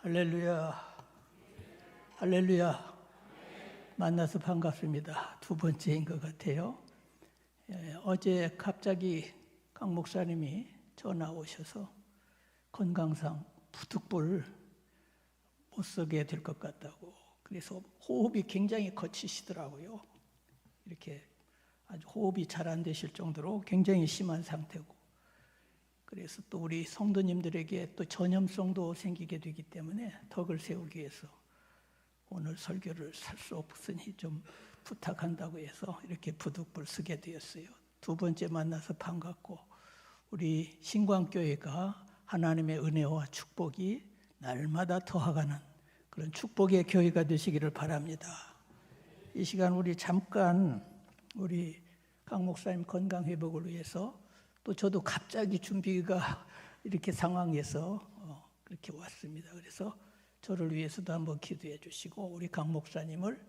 할렐루야. 할렐루야. 만나서 반갑습니다. 두 번째인 것 같아요. 어제 갑자기 강 목사님이 전화 오셔서 건강상 부득불 못 쓰게 될 것 같다고. 그래서 호흡이 굉장히 거치시더라고요. 이렇게 아주 호흡이 잘 안 되실 정도로 굉장히 심한 상태고, 그래서 또 우리 성도님들에게 또 전염성도 생기게 되기 때문에 덕을 세우기 위해서 오늘 설교를 살 수 없으니 좀 부탁한다고 해서 이렇게 부득불 쓰게 되었어요. 두 번째 만나서 반갑고, 우리 신광교회가 하나님의 은혜와 축복이 날마다 더하가는 그런 축복의 교회가 되시기를 바랍니다. 이 시간 우리 잠깐 우리 강 목사님 건강 회복을 위해서, 또 저도 갑자기 준비가 이렇게 상황에서 그렇게 왔습니다. 그래서 저를 위해서도 한번 기도해 주시고, 우리 강 목사님을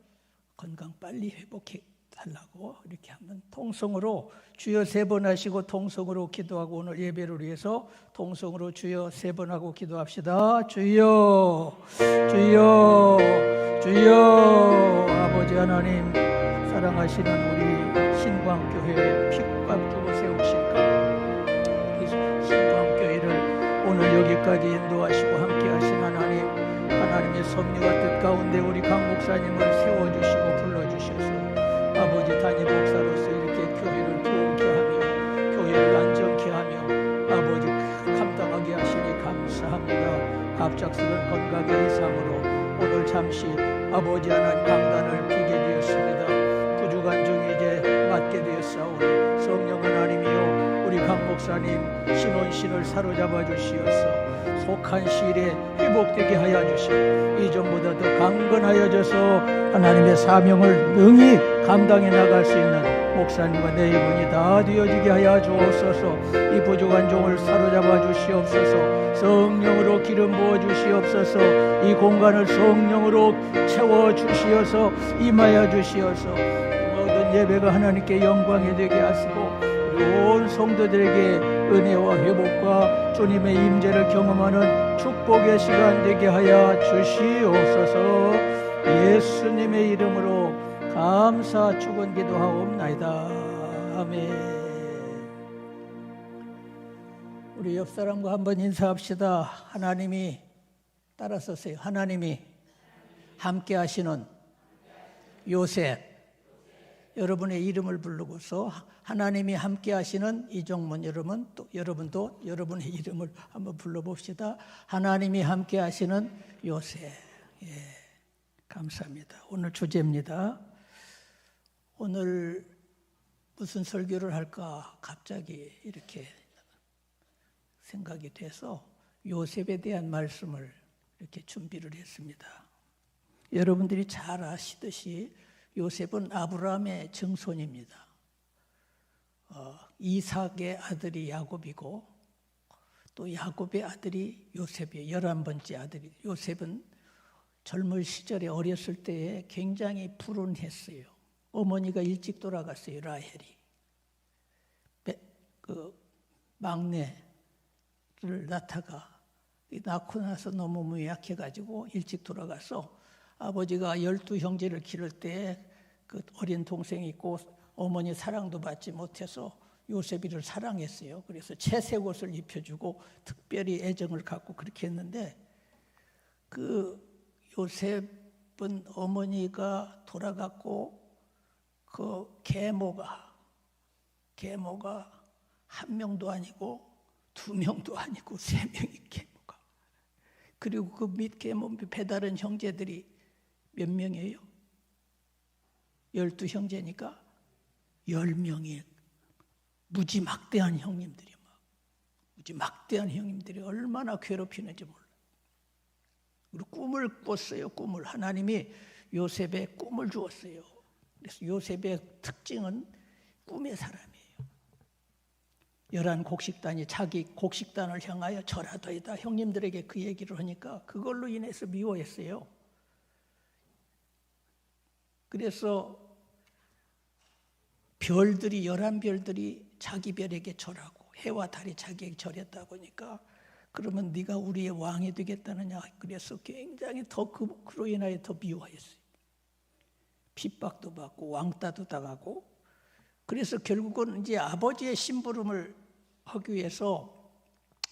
건강 빨리 회복해 달라고 이렇게 한번 통성으로 주여 3번 하시고 통성으로 기도하고, 오늘 예배를 위해서 통성으로 주여 3번 하고 기도합시다. 주여, 주여, 주여. 아버지 하나님, 사랑하시는 우리 신광교회 핏값 주고 세우실까? 신광교회를 오늘 여기까지 인도하시고 함께하신 하나님, 하나님의 섭리와 뜻 가운데 우리 강 목사님을 세워주시고 불러주셔서 아버지 단임 목사로서 이렇게 교회를 부흥케 하며 교회를 안정케 하며 아버지 감당하게 하시니 감사합니다. 갑작스런 건강의 이상으로 오늘 잠시 아버지 하나님 강단을 비게 되었습니다. 부족한 중에 이제 맡게 되었사오니 성령 하나님이여, 우리 강 목사님 신혼신을 사로잡아 주시어서 속한 시일에 회복되게 하여 주시고, 이전보다 더 강건하여져서 하나님의 사명을 능히 감당해 나갈 수 있는 목사님과 내 이분이 다 되어지게 하여 주옵소서. 이 부족한 종을 사로잡아 주시옵소서. 성령으로 기름 부어 주시옵소서. 이 공간을 성령으로 채워 주시어서 임하여 주시어서 모든 예배가 하나님께 영광이 되게 하시고, 우리 온 성도들에게 은혜와 회복과 주님의 임재를 경험하는 축복의 시간 되게 하여 주시옵소서. 예수님의 이름으로 감사 축원 기도하옵나이다. 아멘. 우리 옆 사람과 한번 인사합시다. 하나님이, 따라서세요. 하나님이 함께 하시는 요셉. 여러분의 이름을 부르고서 하나님이 함께 하시는 이종문 여러분도 여러분의 이름을 한번 불러봅시다. 하나님이 함께 하시는 요셉. 예, 감사합니다. 오늘 주제입니다. 오늘 무슨 설교를 할까 갑자기 이렇게 생각이 돼서 요셉에 대한 말씀을 이렇게 준비를 했습니다. 여러분들이 잘 아시듯이 요셉은 아브라함의 증손입니다. 이삭의 아들이 야곱이고, 또 야곱의 아들이 요셉이에요. 11번째 아들이. 요셉은 젊은 시절에 어렸을 때에 굉장히 불운했어요. 어머니가 일찍 돌아갔어요. 라헬이. 막내를 낳다가 낳고 나서 너무 무약해가지고 일찍 돌아가서 아버지가 12형제를 기를 때 그 어린 동생이 있고 어머니 사랑도 받지 못해서 요셉이를 사랑했어요. 그래서 채색 옷을 입혀주고 특별히 애정을 갖고 그렇게 했는데, 그 요셉은 어머니가 돌아갔고 그 계모가 1명도 아니고 2명도 아니고 3명이 계모가, 그리고 그 밑 계모 배다른 형제들이 몇 명이에요? 12형제니까 10명이 무지 막대한 형님들이 얼마나 괴롭히는지 몰라요. 그리고 꿈을 꿨어요. 꿈을. 하나님이 요셉에 꿈을 주었어요. 그래서 요셉의 특징은 꿈의 사람이에요. 11 곡식단이 자기 곡식단을 향하여 절하더이다. 형님들에게 그 얘기를 하니까 그걸로 인해서 미워했어요. 그래서 별들이 11별들이 자기 별에게 절하고 해와 달이 자기에게 절했다 보니까 그러면 네가 우리의 왕이 되겠다느냐. 그래서 굉장히 더 그로 인하여 더 미워했어요. 핍박도 받고 왕따도 당하고. 그래서 결국은 이제 아버지의 심부름을 하기 위해서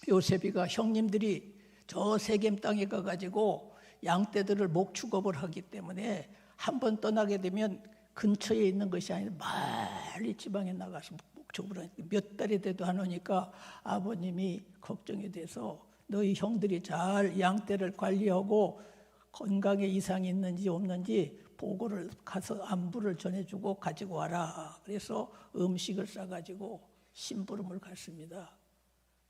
요셉이가 형님들이 저 세겜 땅에 가가지고 양떼들을 목축업을 하기 때문에 한 번 떠나게 되면 근처에 있는 것이 아니라 멀리 지방에 나가서 목축업을 하니까 몇 달이 돼도 안 오니까 아버님이 걱정이 돼서 너희 형들이 잘 양떼를 관리하고 건강에 이상이 있는지 없는지 보고를 가서 안부를 전해주고 가지고 와라. 그래서 음식을 싸가지고 심부름을 갔습니다.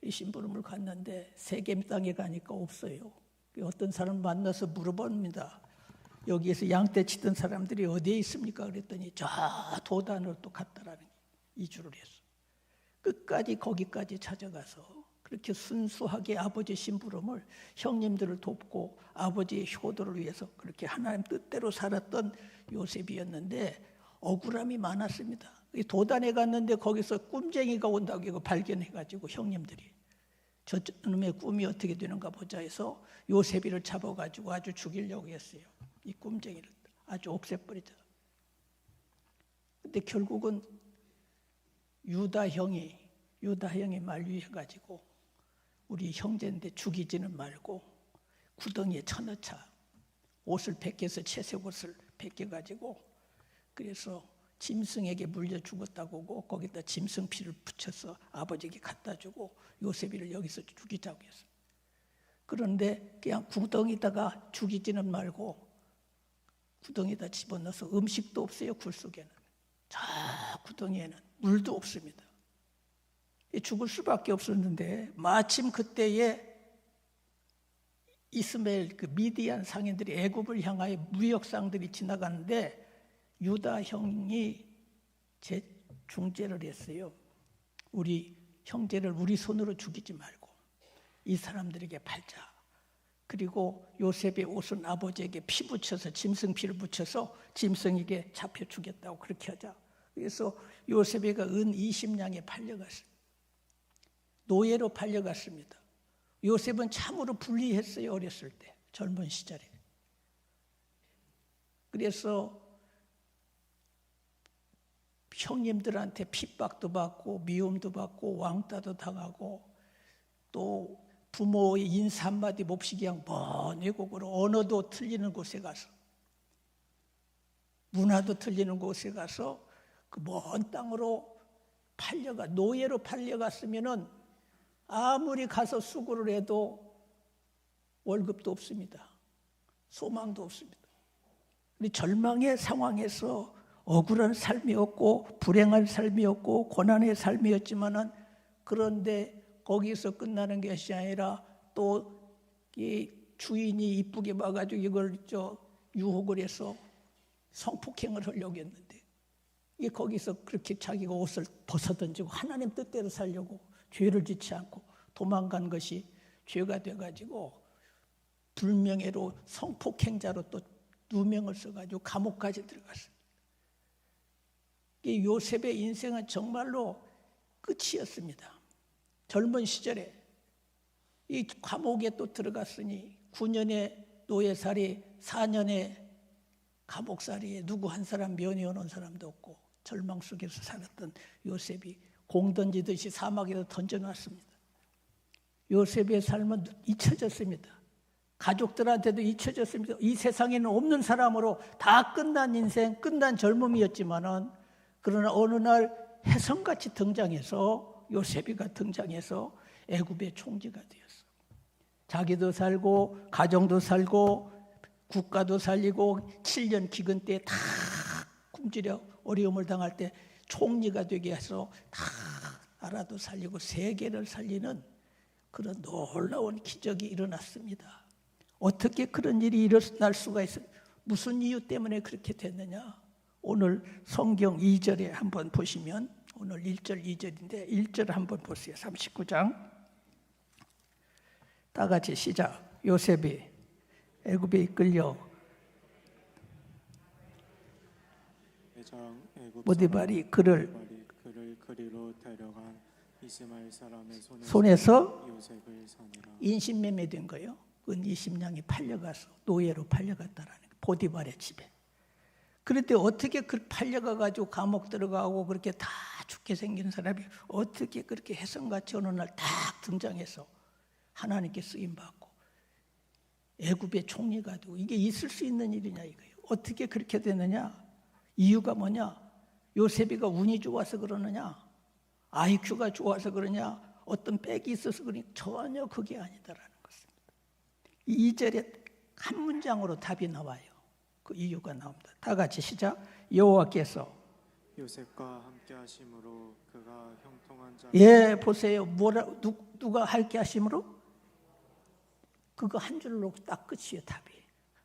이 심부름을 갔는데 세겜 땅에 가니까 없어요. 어떤 사람 만나서 물어봅니다. 여기에서 양떼 치던 사람들이 어디에 있습니까? 그랬더니 저 도단으로 또 갔다라는 이주를 했어. 끝까지 거기까지 찾아가서 그렇게 순수하게 아버지 심부름을 형님들을 돕고 아버지의 효도를 위해서 그렇게 하나님 뜻대로 살았던 요셉이었는데 억울함이 많았습니다. 도단에 갔는데 거기서 꿈쟁이가 온다고 이거 발견해가지고 형님들이 저놈의 꿈이 어떻게 되는가 보자 해서 요셉이를 잡아가지고 아주 죽이려고 했어요. 이 꿈쟁이를 아주 없애버리자. 근데 결국은 유다 형이 만류해가지고 우리 형제인데 죽이지는 말고 구덩이에 쳐넣자. 옷을 벗겨서 채색 옷을 벗겨가지고 그래서 짐승에게 물려 죽었다고 하고 거기다 짐승 피를 붙여서 아버지에게 갖다 주고 요셉이를 여기서 죽이자고 했어요. 그런데 그냥 구덩이다가 죽이지는 말고 구덩이에다 집어넣어서 음식도 없어요. 굴 속에는. 저 구덩이에는 물도 없습니다. 죽을 수밖에 없었는데 마침 그때에 이스마엘 그 미디안 상인들이 애굽을 향하여 무역상들이 지나가는데 유다 형이 중재를 했어요. 우리 형제를 우리 손으로 죽이지 말고 이 사람들에게 팔자. 그리고 요셉의 옷은 아버지에게 피 붙여서 짐승 피를 붙여서 짐승에게 잡혀 주겠다고 그렇게 하자. 그래서 요셉이가 은 20냥에 팔려갔어요. 노예로 팔려갔습니다. 요셉은 참으로 불리했어요. 어렸을 때 젊은 시절에. 그래서 형님들한테 핍박도 받고 미움도 받고 왕따도 당하고 또 부모의 인사 한마디 몹시 그냥 먼 외국으로 언어도 틀리는 곳에 가서 문화도 틀리는 곳에 가서 그 먼 땅으로 노예로 팔려갔으면은 아무리 가서 수고를 해도 월급도 없습니다. 소망도 없습니다. 절망의 상황에서 억울한 삶이었고 불행한 삶이었고 고난의 삶이었지만은 그런데 거기서 끝나는 것이 아니라 또 이 주인이 이쁘게 봐가지고 이걸 유혹을 해서 성폭행을 하려고 했는데 이 거기서 그렇게 자기가 옷을 벗어던지고 하나님 뜻대로 살려고 죄를 짓지 않고 도망간 것이 죄가 돼가지고 불명예로 성폭행자로 또 누명을 써가지고 감옥까지 들어갔습니다. 이 요셉의 인생은 정말로 끝이었습니다. 젊은 시절에 이 감옥에 또 들어갔으니 9년의 노예살이 4년의 감옥살이에 누구 한 사람 면회 오는 사람도 없고 절망 속에서 살았던 요셉이 공 던지듯이 사막에서 던져놨습니다. 요셉의 삶은 잊혀졌습니다. 가족들한테도 잊혀졌습니다. 이 세상에는 없는 사람으로 다 끝난 인생, 끝난 젊음이었지만은 그러나 어느 날 혜성같이 등장해서 요셉이가 등장해서 애굽의 총리가 되었어. 자기도 살고 가정도 살고 국가도 살리고 7년 기근 때 다 굶주려 어려움을 당할 때 총리가 되게 해서 다 나라도 살리고 세계를 살리는 그런 놀라운 기적이 일어났습니다. 어떻게 그런 일이 일어날 수가 있어요? 무슨 이유 때문에 그렇게 됐느냐? 오늘 성경 2절에 한번 보시면 오늘 1절 2절인데 1절 한번 보세요. 39장 다 같이 시작. 요셉이 애굽에 이끌려 보디발이 그를 그리로 데려간 이스마엘 사람의 손에서 요셉을 사니라. 인신매매된 거예요. 은 20냥이 팔려가서 노예로 팔려갔다라는 거예요. 포디발의 집에. 그런데 어떻게 그 팔려가가지고 감옥 들어가고 그렇게 다 죽게 생긴 사람이 어떻게 그렇게 혜성같이 어느 날 딱 등장해서 하나님께 쓰임받고 애굽의 총리가 되고 이게 있을 수 있는 일이냐 이거예요. 어떻게 그렇게 되느냐? 이유가 뭐냐? 요셉이가 운이 좋아서 그러느냐? IQ가 좋아서 그러냐? 어떤 빽이 있어서 그러냐? 전혀 그게 아니다라는 것입니다. 2절에 한 문장으로 답이 나와요. 그 이유가 나옵니다. 다 같이 시작. 여호와께서 요셉과 함께 하심으로 그가 형통한 자. 예, 보세요. 누가 함께 하심으로? 그거 한 줄로 딱 끝이에요. 답이.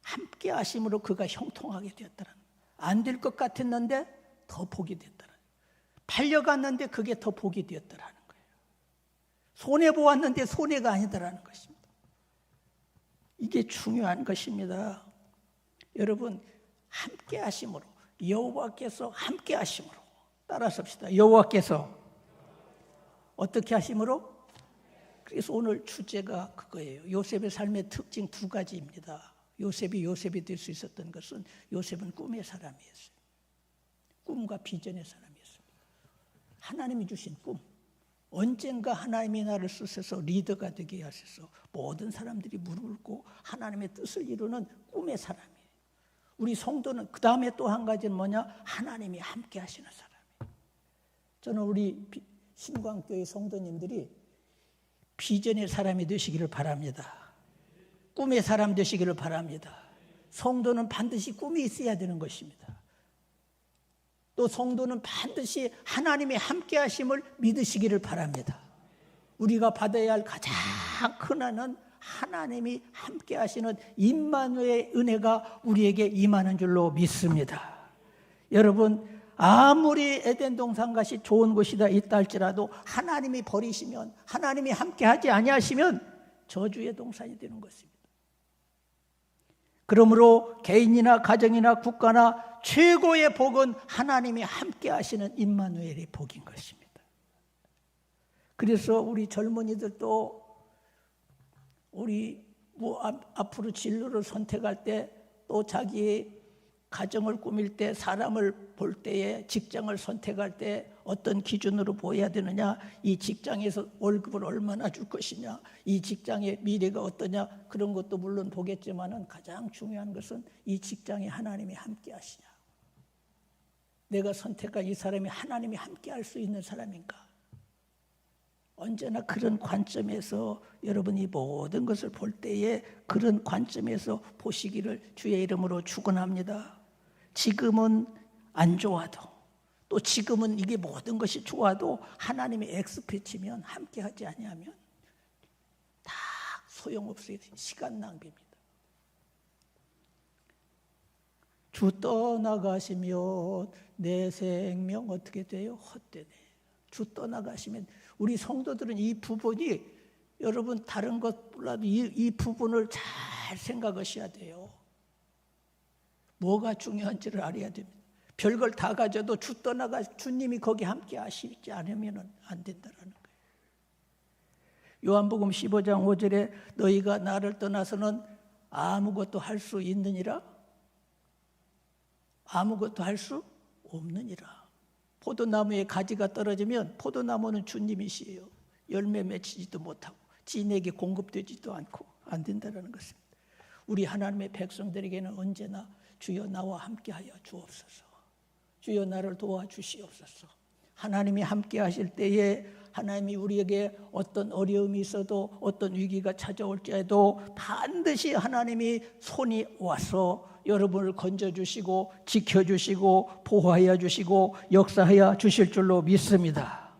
함께 하심으로 그가 형통하게 되었더라. 안 될 것 같았는데 더 복이 됐더라. 팔려갔는데 그게 더 복이 되었더라는 거예요. 손해 보았는데 손해가 아니더라는 것입니다. 이게 중요한 것입니다. 여러분, 함께 하심으로, 여호와께서 함께 하심으로 따라서 합시다. 여호와께서 어떻게 하심으로? 그래서 오늘 주제가 그거예요. 요셉의 삶의 특징 두 가지입니다. 요셉이 될 수 있었던 것은 요셉은 꿈의 사람이었어요. 꿈과 비전의 사람이었습니다. 하나님이 주신 꿈. 언젠가 하나님이 나를 쓰셔서 리더가 되게 하셔서 모든 사람들이 무릎을 꿇고 하나님의 뜻을 이루는 꿈의 사람이에요. 우리 성도는 그 다음에 또 한 가지는 뭐냐? 하나님이 함께 하시는 사람이에요. 저는 우리 신광교회 성도님들이 비전의 사람이 되시기를 바랍니다. 꿈의 사람 되시기를 바랍니다. 성도는 반드시 꿈이 있어야 되는 것입니다. 또 성도는 반드시 하나님의 함께 하심을 믿으시기를 바랍니다. 우리가 받아야 할 가장 큰 은혜는 하나님이 함께 하시는 임마누엘의 은혜가 우리에게 임하는 줄로 믿습니다. 여러분, 아무리 에덴 동산같이 좋은 곳이다 있다 할지라도 하나님이 버리시면, 하나님이 함께 하지 아니하시면 저주의 동산이 되는 것입니다. 그러므로 개인이나 가정이나 국가나 최고의 복은 하나님이 함께 하시는 임마누엘의 복인 것입니다. 그래서 우리 젊은이들도 우리 앞으로 진로를 선택할 때, 또 자기의 가정을 꾸밀 때, 사람을 볼 때에, 직장을 선택할 때 어떤 기준으로 보여야 되느냐, 이 직장에서 월급을 얼마나 줄 것이냐, 이 직장의 미래가 어떠냐, 그런 것도 물론 보겠지만은 가장 중요한 것은 이 직장에 하나님이 함께 하시냐, 내가 선택한 이 사람이 하나님이 함께 할 수 있는 사람인가. 언제나 그런 관점에서 여러분이 모든 것을 볼 때에 그런 관점에서 보시기를 주의 이름으로 축원합니다. 지금은 안 좋아도, 또 지금은 이게 모든 것이 좋아도 하나님이 엑스피치면, 함께 하지 아니하면 다 소용없어요. 시간 낭비입니다. 주 떠나가시면 내 생명 어떻게 돼요? 헛되네. 주 떠나가시면, 우리 성도들은 이 부분이, 여러분 다른 것 몰라도 이 부분을 잘 생각하셔야 돼요. 뭐가 중요한지를 알아야 됩니다. 별걸 다 가져도 주 떠나가, 주님이 거기 함께 하시지 않으면 안 된다는 거예요. 요한복음 15장 5절에 너희가 나를 떠나서는 아무것도 할 수 있느니라, 아무것도 할 수 없느니라. 포도나무에 가지가 떨어지면 포도나무는 주님이시에요. 열매 맺히지도 못하고 진에게 공급되지도 않고 안 된다는 것입니다. 우리 하나님의 백성들에게는 언제나 주여 나와 함께하여 주옵소서, 주여 나를 도와주시옵소서. 하나님이 함께 하실 때에 하나님이 우리에게 어떤 어려움이 있어도, 어떤 위기가 찾아올지라도 반드시 하나님이 손이 와서 여러분을 건져주시고 지켜주시고 보호하여 주시고 역사하여 주실 줄로 믿습니다.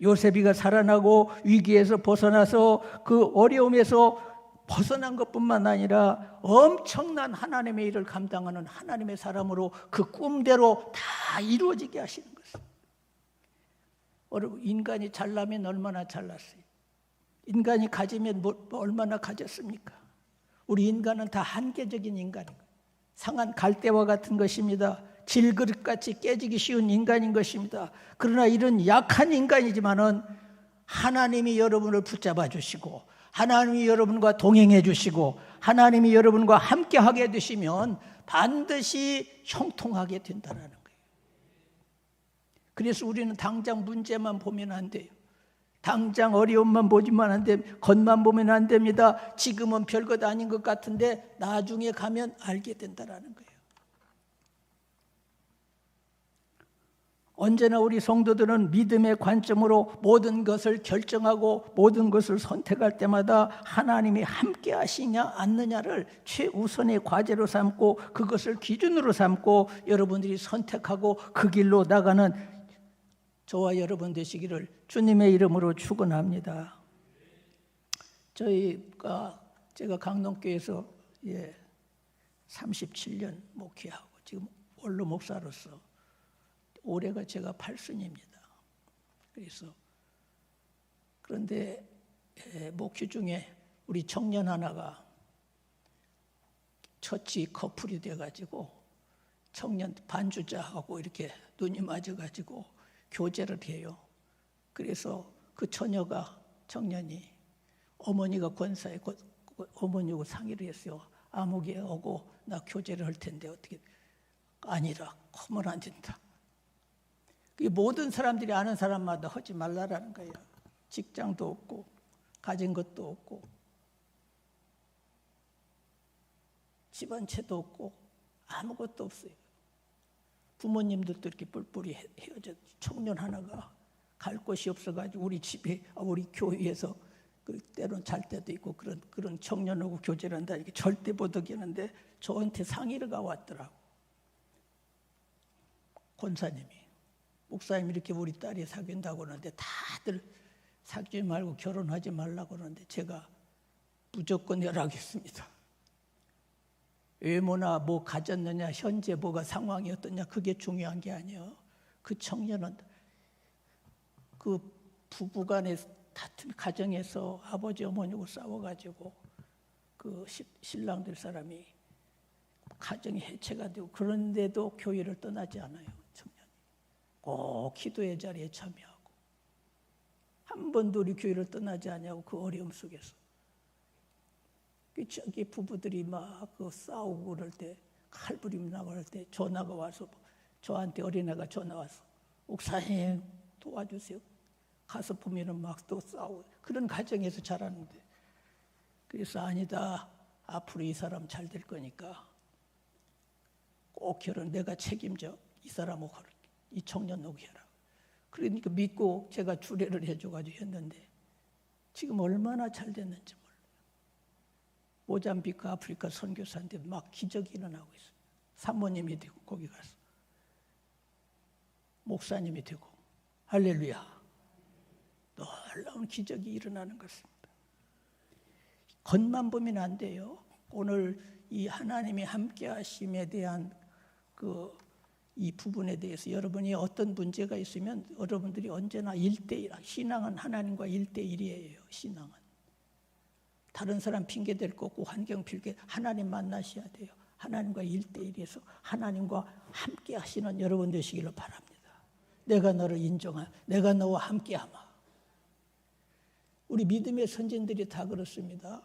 요셉이가 살아나고 위기에서 벗어나서 그 어려움에서 벗어난 것뿐만 아니라 엄청난 하나님의 일을 감당하는 하나님의 사람으로 그 꿈대로 다 이루어지게 하시는 것입니다. 여러분, 인간이 잘나면 얼마나 잘났어요? 인간이 가지면 얼마나 가졌습니까? 우리 인간은 다 한계적인 인간입니다. 상한 갈대와 같은 것입니다. 질그릇같이 깨지기 쉬운 인간인 것입니다. 그러나 이런 약한 인간이지만은 하나님이 여러분을 붙잡아 주시고 하나님이 여러분과 동행해 주시고 하나님이 여러분과 함께 하게 되시면 반드시 형통하게 된다는 거예요. 그래서 우리는 당장 문제만 보면 안 돼요. 당장 어려움만 보지만 안 됩니다. 겉만 보면 안 됩니다. 지금은 별것 아닌 것 같은데 나중에 가면 알게 된다는 거예요. 언제나 우리 성도들은 믿음의 관점으로 모든 것을 결정하고 모든 것을 선택할 때마다 하나님이 함께 하시냐 않느냐를 최우선의 과제로 삼고 그것을 기준으로 삼고 여러분들이 선택하고 그 길로 나가는 저와 여러분 되시기를 주님의 이름으로 축원합니다. 제가 강동교회에서 37년 목회하고 지금 원로 목사로서 올해가 제가 8순입니다. 그런데 목회 중에 우리 청년 하나가 처치 커플이 돼가지고 청년 반주자하고 이렇게 눈이 맞아가지고 교제를 해요. 그래서 그 청년이 어머니가 권사에 어머니하고 상의를 했어요. 아무개 오고 나 교제를 할 텐데 어떻게 아니라 하면 안 된다. 모든 사람들이 아는 사람마다 하지 말라라는 거예요. 직장도 없고 가진 것도 없고 집안채도 없고 아무것도 없어요. 부모님들도 이렇게 뿔뿔이 헤어져 청년 하나가 갈 곳이 없어가지고 우리 집에 우리 교회에서 때론 잘 때도 있고 그런 청년하고 교제를 한다니까 절대 못 하겠는데 저한테 상의가 왔더라고. 권사님이 목사님 이렇게 우리 딸이 사귄다고 하는데 다들 사귀지 말고 결혼하지 말라고 하는데 제가 무조건 열하겠습니다. 외모나 뭐 가졌느냐 현재 뭐가 상황이 어떠냐 그게 중요한 게 아니에요. 그 청년은 그 부부간의 다툼 가정에서 아버지 어머니하고 싸워가지고 그 신랑 될 사람이 가정이 해체가 되고 그런데도 교회를 떠나지 않아요. 청년이 꼭 기도의 자리에 참여하고 한 번도 우리 교회를 떠나지 않냐고 그 어려움 속에서 저기 부부들이 막 그 싸우고 그럴 때 칼부림 나갈 때 전화가 와서 저한테 어린애가 전화 와서 목사님 도와주세요. 가서 보면은 막 또 싸우고 그런 가정에서 자라는데 그래서 아니다. 앞으로 이 사람 잘 될 거니까 꼭 결혼 내가 책임져. 이 사람하고 이 청년하고 해라. 그러니까 믿고 제가 주례를 해줘가지고 했는데 지금 얼마나 잘 됐는지 몰라요. 모잠비크 아프리카 선교사인데 막 기적이 일어나고 있어요. 사모님이 되고 거기 가서 목사님이 되고 할렐루야. 놀라운 기적이 일어나는 것입니다. 겉만 보면 안 돼요. 오늘 이 하나님이 함께 하심에 대한 이 부분에 대해서 여러분이 어떤 문제가 있으면 여러분들이 언제나 1대1 신앙은 하나님과 1대1이에요. 신앙은 다른 사람 핑계 댈 거 없고 환경 핑계 하나님 만나셔야 돼요. 하나님과 1대1에서 하나님과 함께 하시는 여러분 되시기를 바랍니다. 내가 너를 인정하 내가 너와 함께 하마. 우리 믿음의 선진들이 다 그렇습니다.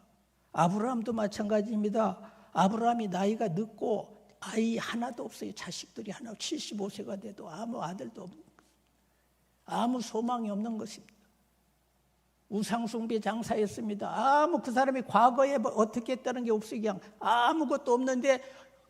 아브라함도 마찬가지입니다. 아브라함이 나이가 늦고 아이 하나도 없어요. 자식들이 하나 75세가 돼도 아무 아들도 없는 아무 소망이 없는 것입니다. 우상숭배 장사였습니다. 아무 그 사람이 과거에 어떻게 했다는 게 없어요. 그냥 아무것도 없는데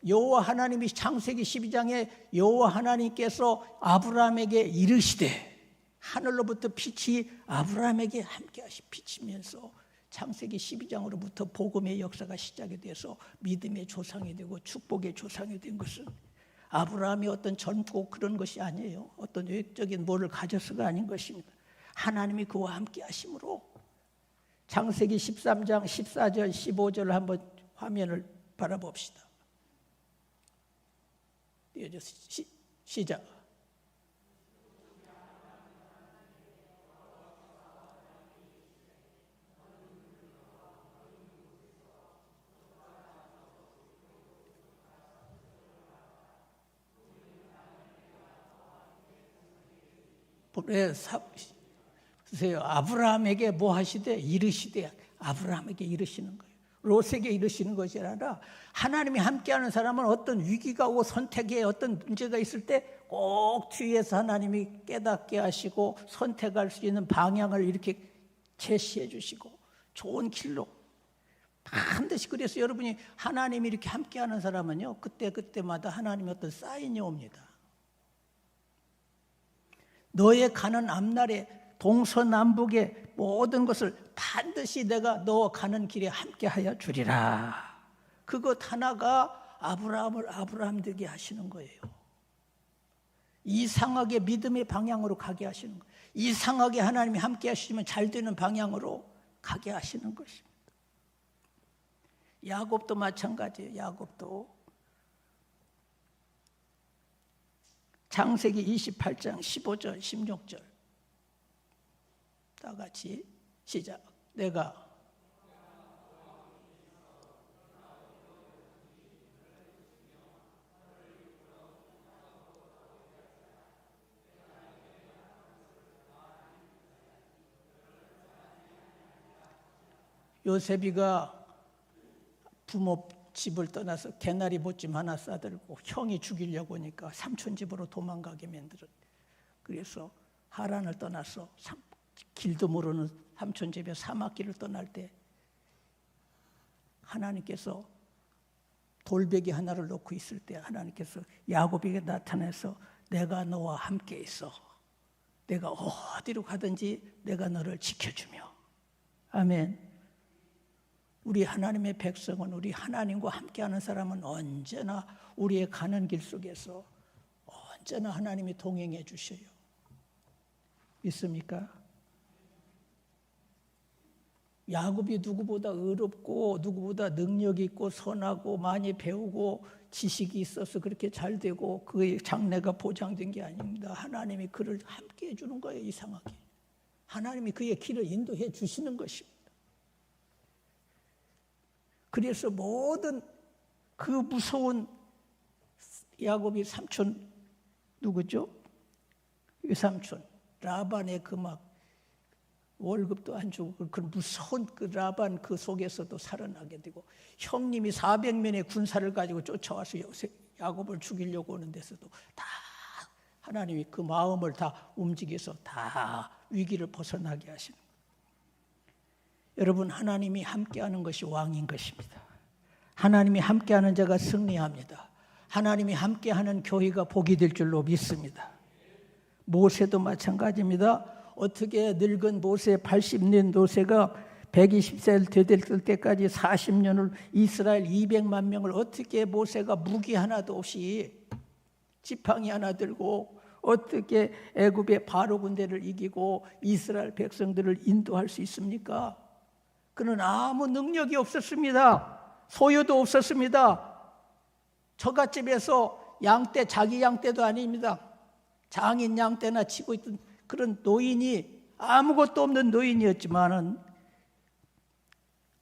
여호와 하나님이 창세기 12장에 여호와 하나님께서 아브라함에게 이르시되 하늘로부터 빛이 아브라함에게 함께 비치면서 창세기 12장으로부터 복음의 역사가 시작이 돼서 믿음의 조상이 되고 축복의 조상이 된 것은 아브라함이 어떤 젊고 그런 것이 아니에요. 어떤 외적인 뭐를 가져서가 아닌 것입니다. 하나님이 그와 함께 하심으로 창세기 13장 14절 15절을 한번 화면을 바라봅시다. 띄워줘서 시작. 보세요. 아브라함에게 뭐 하시되? 이르시되. 아브라함에게 이르시는 거예요. 롯에게 이르시는 것이 아니라 하나님이 함께하는 사람은 어떤 위기가 오고 선택에 어떤 문제가 있을 때 꼭 뒤에서 하나님이 깨닫게 하시고 선택할 수 있는 방향을 이렇게 제시해 주시고 좋은 길로 반드시. 그래서 여러분이 하나님이 이렇게 함께하는 사람은요, 그때마다 하나님의 어떤 사인이 옵니다. 너의 가는 앞날에 동서남북의 모든 것을 반드시 내가 너 가는 길에 함께하여 주리라. 그것 하나가 아브라함을 아브라함 되게 하시는 거예요. 이상하게 믿음의 방향으로 가게 하시는 거예요. 이상하게 하나님이 함께 하시면 잘 되는 방향으로 가게 하시는 것입니다. 야곱도 마찬가지예요. 야곱도 창세기 28장 15절 16절 다 같이 시작. 내가 요셉이가 부모 집을 떠나서 개나리 보찜 하나 싸들고 형이 죽이려고 하니까 삼촌 집으로 도망가게 만들었대. 그래서 하란을 떠나서 길도 모르는 삼촌 집에 사막길을 떠날 때 하나님께서 돌베개 하나를 놓고 있을 때 하나님께서 야곱에게 나타나서 내가 너와 함께 있어. 내가 어디로 가든지 내가 너를 지켜주며. 아멘. 우리 하나님의 백성은, 우리 하나님과 함께하는 사람은 언제나 우리의 가는 길 속에서 언제나 하나님이 동행해 주셔요. 믿습니까? 야곱이 누구보다 의롭고 누구보다 능력 있고 선하고 많이 배우고 지식이 있어서 그렇게 잘 되고 그의 장래가 보장된 게 아닙니다. 하나님이 그를 함께 해주는 거예요. 이상하게 하나님이 그의 길을 인도해 주시는 것입니다. 그래서 모든 그 무서운 야곱이 삼촌 누구죠? 외삼촌 라반의 그 막 월급도 안 주고 그 무서운 그 라반 그 속에서도 살아나게 되고 형님이 400명의 군사를 가지고 쫓아와서 야곱을 죽이려고 오는 데서도 다 하나님이 그 마음을 다 움직여서 다 위기를 벗어나게 하시는 거예요. 여러분, 하나님이 함께하는 것이 왕인 것입니다. 하나님이 함께하는 자가 승리합니다. 하나님이 함께하는 교회가 복이 될 줄로 믿습니다. 모세도 마찬가지입니다. 어떻게 늙은 모세 80년 모세가 120세 되될 때까지 40년을 이스라엘 200만 명을 어떻게 모세가 무기 하나도 없이 지팡이 하나 들고 어떻게 애굽의 바로 군대를 이기고 이스라엘 백성들을 인도할 수 있습니까? 그는 아무 능력이 없었습니다. 소유도 없었습니다. 처갓집에서 양떼, 자기 양떼도 아닙니다. 장인 양떼나 치고 있던 그런 노인이, 아무것도 없는 노인이었지만은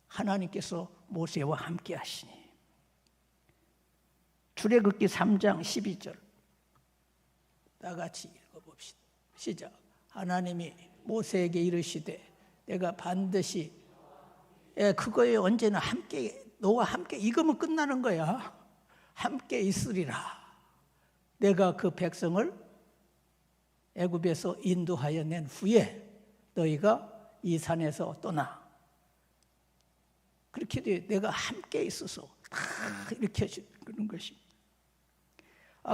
하나님께서 모세와 함께 하시니. 출애굽기 3장 12절 다 같이 읽어봅시다. 시작. 하나님이 모세에게 이르시되 내가 반드시 그거에 언제나 함께, 너와 함께, 이거면 끝나는 거야. 함께 있으리라. 내가 그 백성을 애굽에서 인도하여 낸 후에 너희가 이 산에서 떠나. 그렇게 돼. 내가 함께 있어서 다 이렇게 그런 것입니다.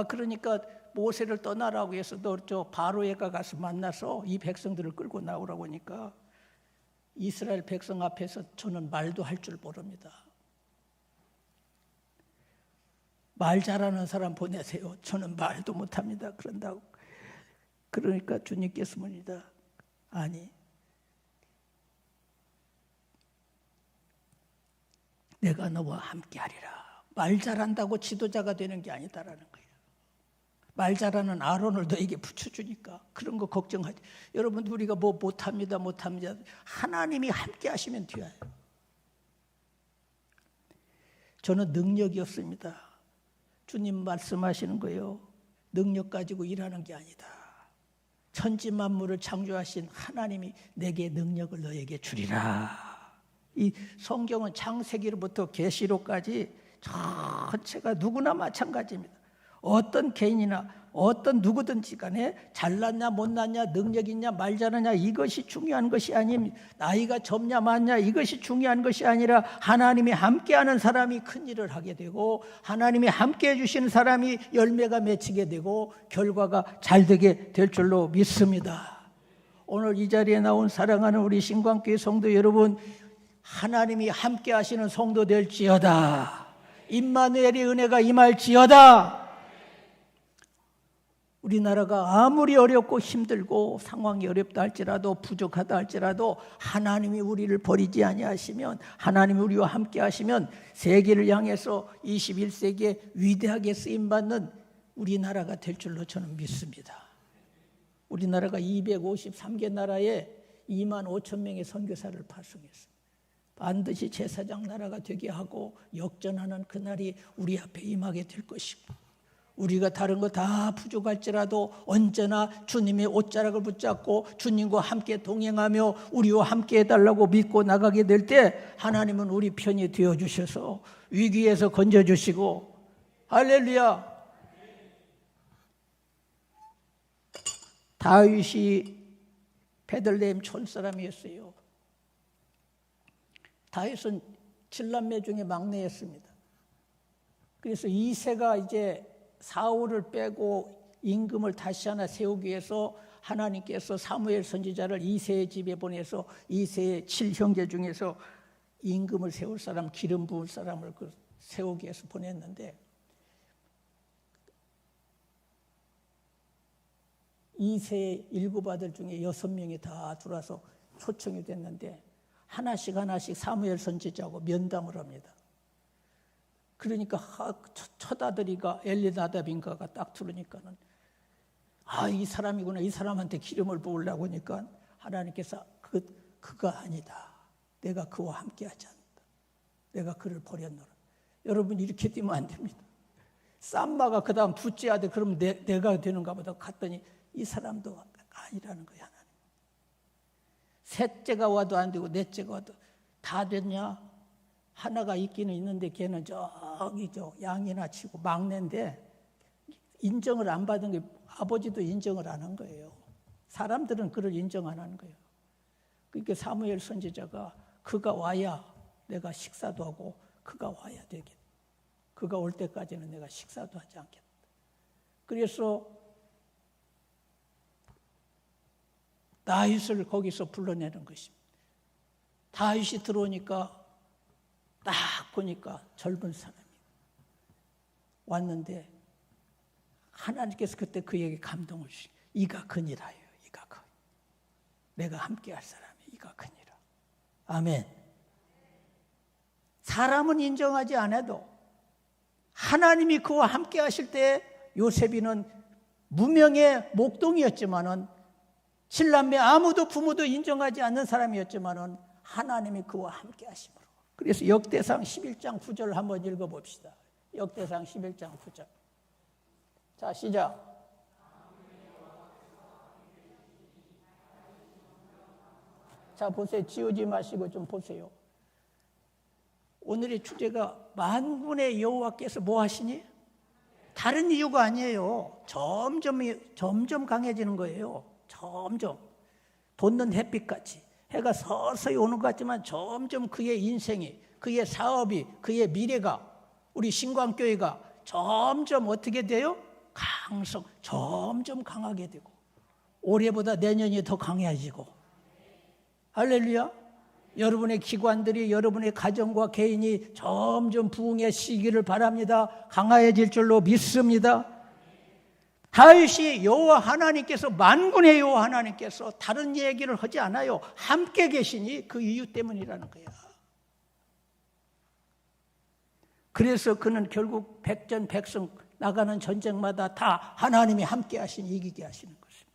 그러니까 모세를 떠나라고 해서 너 저 바로에 가서 만나서 이 백성들을 끌고 나오라고 하니까 이스라엘 백성 앞에서 저는 말도 할 줄 모릅니다. 말 잘하는 사람 보내세요. 저는 말도 못합니다. 그런다고. 그러니까 주님께서 묻니다. 아니, 내가 너와 함께하리라. 말 잘한다고 지도자가 되는 게 아니다라는 거예요. 말 잘하는 아론을 너에게 붙여주니까 그런 거 걱정하지. 여러분, 우리가 뭐 못합니다. 하나님이 함께 하시면 돼요. 저는 능력이 없습니다. 주님 말씀하시는 거예요. 능력 가지고 일하는 게 아니다. 천지 만물을 창조하신 하나님이 내게 능력을 너에게 주리라. 이 성경은 창세기로부터 계시록까지 전체가 누구나 마찬가지입니다. 어떤 개인이나 어떤 누구든지 간에 잘났냐 못났냐 능력 있냐 말 잘하냐 이것이 중요한 것이 아닙니다. 나이가 젊냐 많냐 이것이 중요한 것이 아니라 하나님이 함께하는 사람이 큰 일을 하게 되고 하나님이 함께해 주시는 사람이 열매가 맺히게 되고 결과가 잘 되게 될 줄로 믿습니다. 오늘 이 자리에 나온 사랑하는 우리 신광교회 성도 여러분, 하나님이 함께하시는 성도 될지어다. 임마누엘의 은혜가 임할지어다. 우리나라가 아무리 어렵고 힘들고 상황이 어렵다 할지라도 부족하다 할지라도 하나님이 우리를 버리지 아니하시면, 하나님이 우리와 함께 하시면 세계를 향해서 21세기에 위대하게 쓰임받는 우리나라가 될 줄로 저는 믿습니다. 우리나라가 253개 나라에 2만 5천 명의 선교사를 파송했습니다. 반드시 제사장 나라가 되게 하고 역전하는 그날이 우리 앞에 임하게 될 것이고, 우리가 다른 거 다 부족할지라도 언제나 주님의 옷자락을 붙잡고 주님과 함께 동행하며 우리와 함께 해달라고 믿고 나가게 될 때 하나님은 우리 편이 되어주셔서 위기에서 건져주시고, 할렐루야. 다윗이 베들레헴 촌사람이었어요. 다윗은 7남매 중에 막내였습니다. 그래서 이새가 이제 사울을 빼고 임금을 다시 하나 세우기 위해서 하나님께서 사무엘 선지자를 이새의 집에 보내서 이새의 7형제 중에서 임금을 세울 사람, 기름 부을 사람을 세우기 위해서 보냈는데, 이새의 7아들 중에 6명이 다 들어와서 초청이 됐는데 하나씩 사무엘 선지자하고 면담을 합니다. 그러니까 첫 아들이가 엘리나답인가가 딱 들으니까는 이 사람이구나, 이 사람한테 기름을 부으려고 하니까 하나님께서 그가 아니다. 내가 그와 함께하지 않는다. 내가 그를 버렸노라. 여러분, 이렇게 뛰면 안 됩니다. 쌈마가 그 다음 둘째 아들, 그러면 내가 되는가 보다 갔더니 이 사람도 아니라는 거야. 하나님. 셋째가 와도 안 되고 넷째가 와도 다 됐냐? 하나가 있기는 있는데 걔는 저기죠, 양이나 치고 막내인데 인정을 안 받은 게, 아버지도 인정을 안 한 거예요. 사람들은 그를 인정 안 하는 거예요. 그러니까 사무엘 선지자가 그가 와야 내가 식사도 하고 그가 와야 되겠다. 그가 올 때까지는 내가 식사도 하지 않겠다. 그래서 다윗을 거기서 불러내는 것입니다. 다윗이 들어오니까 딱 보니까 젊은 사람이 왔는데 하나님께서 그때 그에게 감동을 주시고, 이가 그니라요. 이가 그. 내가 함께할 사람이 이가 그니라. 아멘. 사람은 인정하지 않아도 하나님이 그와 함께하실 때, 요셉이는 무명의 목동이었지만은 7남매 아무도 부모도 인정하지 않는 사람이었지만은 하나님이 그와 함께하심으로. 그래서 역대상 11장 9절 한번 읽어봅시다. 역대상 11장 9절. 자, 시작. 자, 보세요. 지우지 마시고 좀 보세요. 오늘의 주제가 만군의 여호와께서 뭐 하시니? 다른 이유가 아니에요. 점점 강해지는 거예요. 점점. 돋는 햇빛같이. 해가 서서히 오는 것 같지만 점점 그의 인생이, 그의 사업이, 그의 미래가, 우리 신광교회가 점점 어떻게 돼요? 점점 강하게 되고 올해보다 내년이 더 강해지고. 할렐루야. 여러분의 기관들이, 여러분의 가정과 개인이 점점 부흥의 시기를 바랍니다. 강해질 줄로 믿습니다. 다윗이 여호와 하나님께서, 만군의 여호와 하나님께서 다른 얘기를 하지 않아요. 함께 계시니 그 이유 때문이라는 거야. 그래서 그는 결국 백전백승 나가는 전쟁마다 다 하나님이 함께 하시니 이기게 하시는 것입니다.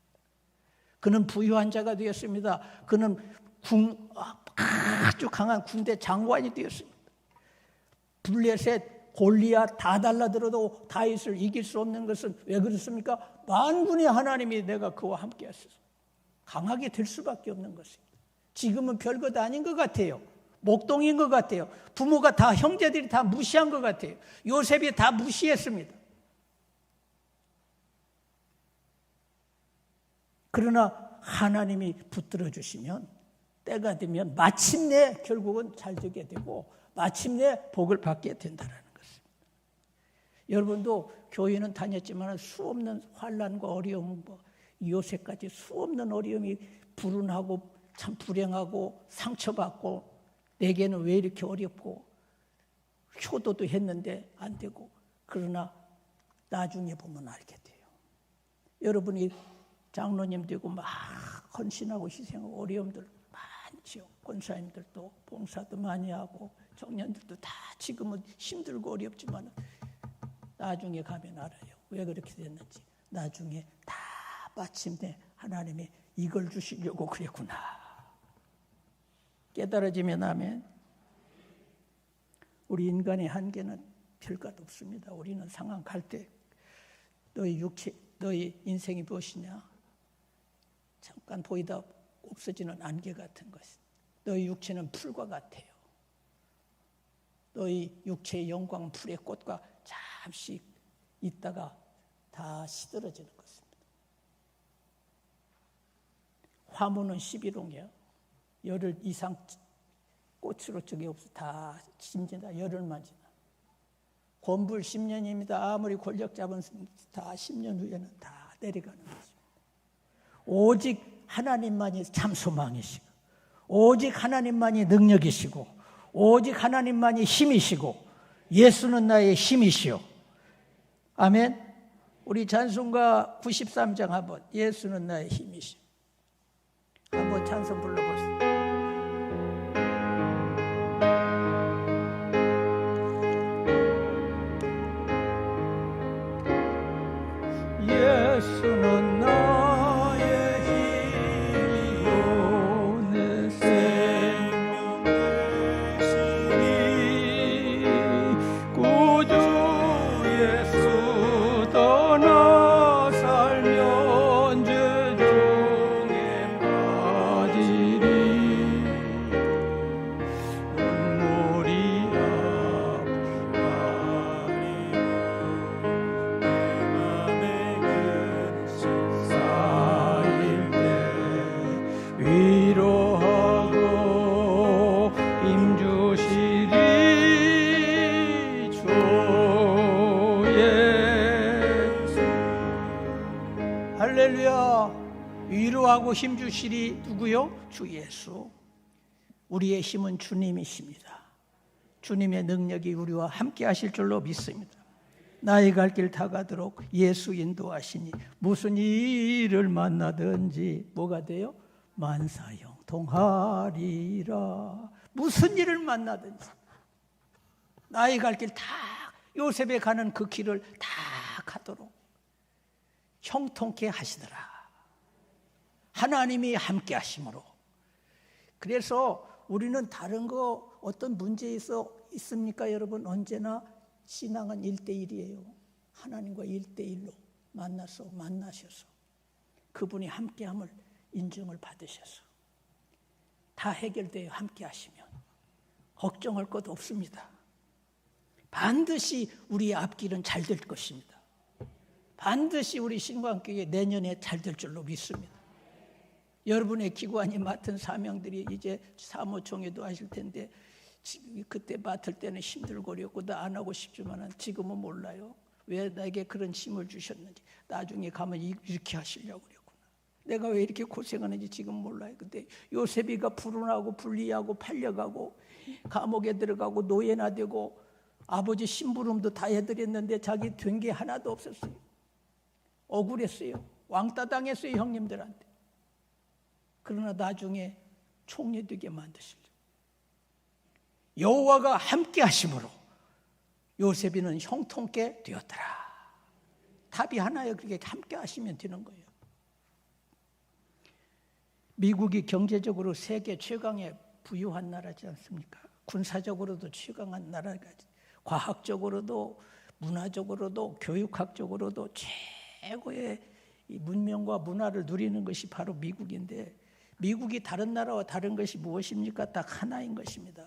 그는 부유한 자가 되었습니다. 그는 아주 강한 군대 장관이 되었습니다. 블레셋 골리앗 다 달라들어도 다윗을 이길 수 없는 것은 왜 그렇습니까? 만군의 하나님이 내가 그와 함께 하소서. 강하게 될 수밖에 없는 것입니다. 지금은 별것 아닌 것 같아요. 목동인 것 같아요. 부모가 다, 형제들이 다 무시한 것 같아요. 요셉이 다 무시했습니다. 그러나 하나님이 붙들어 주시면 때가 되면 마침내 결국은 잘 되게 되고 마침내 복을 받게 된다는 것입니다. 여러분도 교회는 다녔지만 수없는 환난과 어려움, 요새까지 수없는 어려움이 불운하고 참 불행하고 상처받고 내게는 왜 이렇게 어렵고 효도도 했는데 안 되고 그러나 나중에 보면 알게 돼요. 여러분이 장로님 되고 막 헌신하고 희생하고 어려움들 많죠. 권사님들도 봉사도 많이 하고 청년들도 다 지금은 힘들고 어렵지만 나중에 가면 알아요. 왜 그렇게 됐는지. 나중에 다 마침내 하나님이 이걸 주시려고 그랬구나. 깨달아지면 아멘. 우리 인간의 한계는 별것 없습니다. 우리는 상황 갈 때 너희 육체, 너희 인생이 무엇이냐? 잠깐 보이다 없어지는 안개 같은 것이. 너희 육체는 풀과 같아요. 너희 육체의 영광 풀의 꽃과 잠시 있다가 다 시들어지는 것입니다. 화무는 11호냐? 열흘 이상 꽃으로 저게 없어 다 심진다. 열흘만 지나. 권불 10년입니다. 아무리 권력 잡은 다 10년 후에는 다 내려가는 것입니다. 오직 하나님만이 참 소망이시고 오직 하나님만이 능력이시고 오직 하나님만이 힘이시고 예수는 나의 힘이시오. 아멘. 우리 찬송가 93장 한번 예수는 나의 힘이시오. 한번 찬송 불러보세요. 예수는 나의 힘이요 내 생명 되시니 구주 예수 떠나 살면 죄 중에 빠지리 눈물이 위로하고 힘주시리 주 예수. 할렐루야. 위로하고 힘주시리 누구요? 주 예수. 우리의 힘은 주님이십니다. 주님의 능력이 우리와 함께 하실 줄로 믿습니다. 나의 갈 길 다 가도록 예수 인도하시니 무슨 일을 만나든지 뭐가 돼요? 만사형통하리라. 무슨 일을 만나든지 나의 갈 길 다 요셉에 가는 그 길을 다 가도록 형통케 하시더라. 하나님이 함께 하심으로. 그래서 우리는 다른 거 어떤 문제 있습니까? 여러분 언제나 신앙은 1대1이에요. 하나님과 1대1로 만나셔서 그분이 함께함을 인정을 받으셔서 다 해결돼요. 함께 하시면 걱정할 것 없습니다. 반드시 우리의 앞길은 잘 될 것입니다. 반드시 우리 신광교회 내년에 잘 될 줄로 믿습니다. 여러분의 기관이 맡은 사명들이 이제 사무총회도 하실 텐데 그때 맡을 때는 힘들고 어렵고 나 안 하고 싶지만 지금은 몰라요. 왜 나에게 그런 힘을 주셨는지. 나중에 가면 이렇게 하시려고 그랬구나. 내가 왜 이렇게 고생하는지 지금 몰라요. 근데 요셉이가 불운하고 불리하고 팔려가고 감옥에 들어가고 노예나 되고 아버지 심부름도 다 해드렸는데 자기 된 게 하나도 없었어요. 억울했어요. 왕따 당했어요. 형님들한테. 그러나 나중에 총리 되게 만드시려고. 여호와가 함께 하심으로 요셉이는 형통케 되었더라. 답이 하나예요. 그렇게 함께 하시면 되는 거예요. 미국이 경제적으로 세계 최강의 부유한 나라지 않습니까? 군사적으로도 최강한 나라가 과학적으로도 문화적으로도 교육학적으로도 최고의 이 문명과 문화를 누리는 것이 바로 미국인데, 미국이 다른 나라와 다른 것이 무엇입니까? 딱 하나인 것입니다.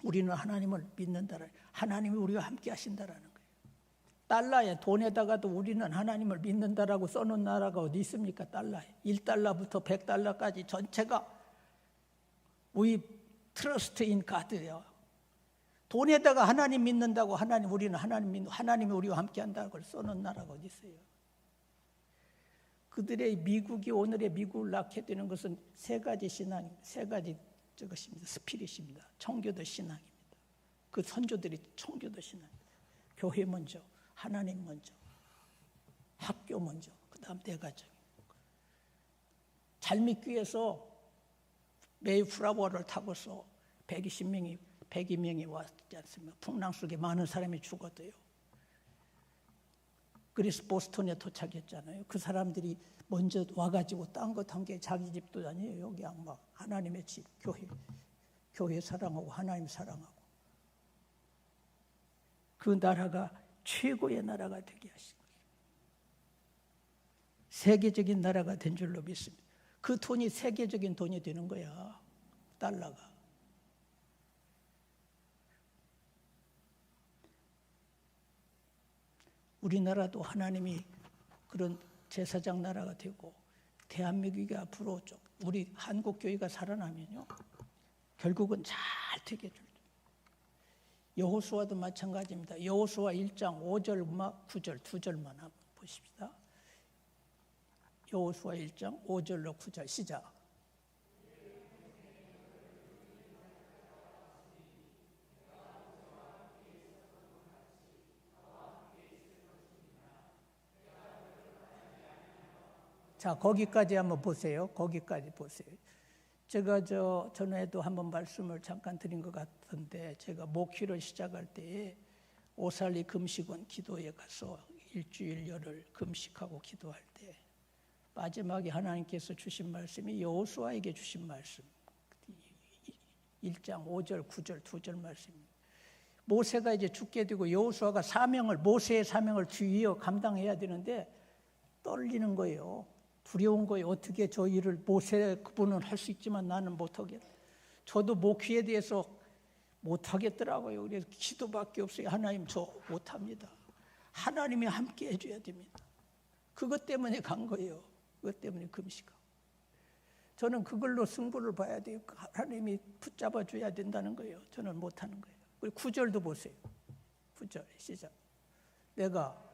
우리는 하나님을 믿는다라는, 하나님이 우리와 함께 하신다라는 거예요. 달러에, 돈에다가도 우리는 하나님을 믿는다라고 써놓은 나라가 어디 있습니까? 달러에. 1달러부터 100달러까지 전체가 We trust in God예요. 돈에다가 하나님 믿는다고, 우리는 하나님이 우리와 함께 한다고 걸 써놓은 나라가 어디 있어요? 그들의 미국이 오늘의 미국을 낳게 되는 것은 세 가지 신앙입니다. 세 가지 저것입니다. 스피릿입니다. 청교도 신앙입니다. 그 선조들이 청교도 신앙입니다. 교회 먼저, 하나님 먼저, 학교 먼저, 그 다음 내 가정. 잘 믿기 위해서 메이플라워를 타고서 100명이 왔지 않습니까? 풍랑 속에 많은 사람이 죽어도요. 그래서 보스턴에 도착했잖아요. 그 사람들이 먼저 와가지고 딴 것 한 게 자기 집도 아니에요. 그냥 막 하나님의 집, 교회 사랑하고 하나님 사랑하고. 그 나라가 최고의 나라가 되게 하신 거예요. 세계적인 나라가 된 줄로 믿습니다. 그 돈이 세계적인 돈이 되는 거야. 달러가. 우리나라도 하나님이 그런 제사장 나라가 되고 대한민국이 앞으로 좀 우리 한국교회가 살아나면요, 결국은 잘 되게 줄 거예요. 여호수아도 마찬가지입니다. 여호수아 1장 5절 9절 두 절만 한번 보십시다. 여호수아 1장 5절로 9절 시작. 자, 거기까지 한번 보세요. 거기까지 보세요. 제가 전에도 한번 말씀을 잠깐 드린 것 같은데, 제가 목회를 시작할 때에 오살리 금식원 기도에 가서 일주일여를 금식하고 기도할 때 마지막에 하나님께서 주신 말씀이 여호수아에게 주신 말씀, 1장 5절 9절 두 절 말씀입니다. 모세가 이제 죽게 되고 여호수아가 모세의 사명을 뒤이어 감당해야 되는데 떨리는 거예요. 두려운 거예요. 어떻게 저 일을 그분은 할 수 있지만 나는 못하겠다. 저도 목회에 대해서 못하겠더라고요. 그래서 기도밖에 없어요. 하나님 저 못합니다. 하나님이 함께 해줘야 됩니다. 그것 때문에 간 거예요. 그것 때문에 금식하고. 저는 그걸로 승부를 봐야 돼요. 하나님이 붙잡아 줘야 된다는 거예요. 저는 못하는 거예요. 그리고 9절도 보세요. 9절 시작. 내가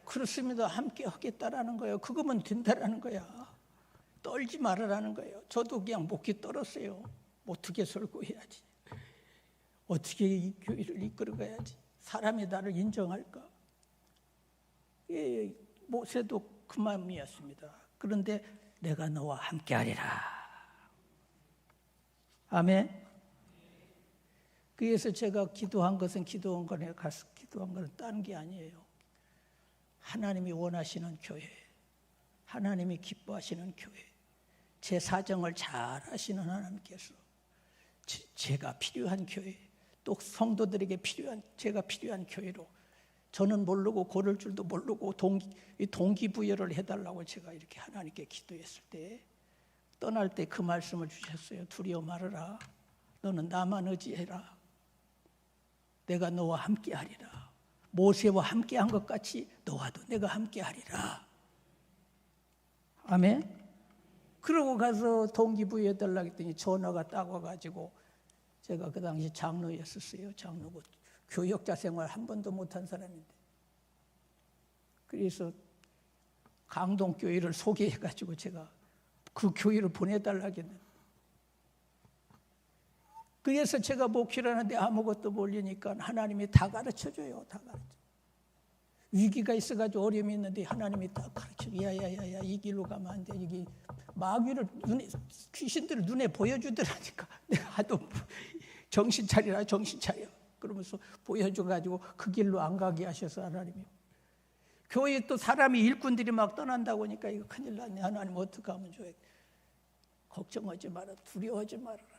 그렇습니다. 함께 하겠다라는 거예요. 그거면 된다라는 거야. 떨지 말아라는 거예요. 저도 그냥 목이 떨었어요. 어떻게 설교해야지, 어떻게 이 교회를 이끌어가야지, 사람이 나를 인정할까. 예, 모세도 그 마음이었습니다. 그런데 내가 너와 함께하리라. 아멘. 그래서 제가 기도한 것은 가서 기도한 것은 딴 게 아니에요. 하나님이 원하시는 교회, 하나님이 기뻐하시는 교회, 제 사정을 잘 아시는 하나님께서 제가 필요한 교회, 또 성도들에게 제가 필요한 교회로, 저는 모르고 고를 줄도 모르고 동기부여를 해달라고 제가 이렇게 하나님께 기도했을 때, 떠날 때 그 말씀을 주셨어요. 두려워 말아라. 너는 나만 의지해라. 내가 너와 함께하리라. 모세와 함께한 것 같이 너와도 내가 함께하리라. 아멘. 그러고 가서 동기부여해달라고 했더니 전화가 딱 와가지고, 제가 그 당시 장로였었어요. 장로고 교역자 생활 한 번도 못한 사람인데, 그래서 강동교회를 소개해가지고 제가 그 교회를 보내달라고 했는데, 그래서 제가 목회를 하는데 아무것도 모르니까 하나님이 다 가르쳐줘요. 다 가르쳐. 위기가 있어가지고 어려움이 있는데 하나님이 다 가르쳐줘요. 야야야야, 이 길로 가면 안 돼. 이게 마귀를 귀신들을 눈에 보여주더라니까. 내가 하도 정신 차리라, 정신 차려. 그러면서 보여줘가지고 그 길로 안 가게 하셔서 하나님이. 교회에 또 사람이 일꾼들이 막 떠난다고 하니까 이거 큰일 났네. 하나님 어떻게 하면 좋아요? 걱정하지 마라. 두려워하지 말아라.